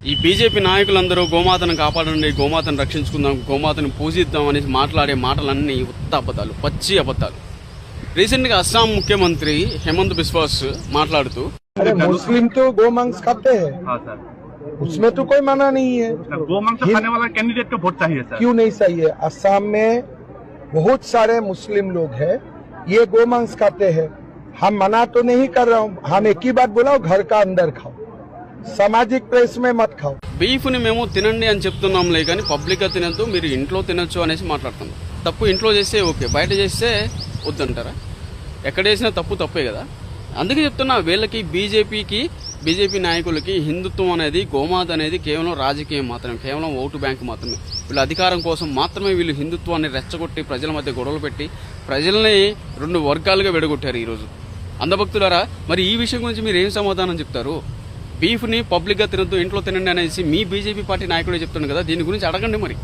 ఈ బీజేపీ నాయకులందరూ గోమాతను కాపాడండి, గోమాతను రక్షించుకుందాం, గోమాతను పూజిద్దాం అనేసి మాట్లాడే మాటలన్నీ ఉత్త అబద్ధాలు, పచ్చి అబద్ధాలు. రీసెంట్ గా అస్సాం ముఖ్యమంత్రి हेमंत बिस्वास మాట్లాడుతూ अरे मुस्लिम तो गोमांस खाते हैं। हाँ सर, उसमें तो कोई मना नहीं है। गोमांस खाने वाला कैंडिडेट को वोट चाहिए सर। क्यों नहीं चाहिए? असम में बहुत सारे मुस्लिम लोग हैं, ये गोमांस खाते हैं। हम मना तो नहीं कर रहा हूँ, हम एक ही बात बोला, घर का अंदर खाओ, सामाजिक प्लेस में मत खाओ। బీఫ్ ని మేము తినండి అని చెప్తున్నాంలే కానీ పబ్లిక్ గా తినద్దు, మీరు ఇంట్లో తినొచ్చు అనేసి మాట్లాడుతున్నాం. తప్పు ఇంట్లో చేస్తే ఓకే, బయట చేస్తే వద్దంటారా? ఎక్కడ చేసినా తప్పు తప్పే కదా. అందుకే చెప్తున్నా, వీళ్ళకి బీజేపీ నాయకులకి హిందుత్వం అనేది, గోమాత అనేది కేవలం రాజకీయం మాత్రమే, కేవలం ఓటు బ్యాంకు మాత్రమే. వీళ్ళ అధికారం కోసం మాత్రమే వీళ్ళు హిందుత్వాన్ని రెచ్చగొట్టి ప్రజల మధ్య గొడవలు పెట్టి ప్రజల్ని రెండు వర్గాలుగా విడగొట్టారు ఈరోజు. అందభక్తులారా, మరి ఈ విషయం గురించి మీరు ఏం సమాధానం చెప్తారు? బీఫ్ని పబ్లిక్గా తినద్దు, ఇంట్లో తినండి అనేసి మీ బీజేపీ పార్టీ నాయకుడే చెప్తున్నాడు కదా, దీని గురించి అడగండి మరి.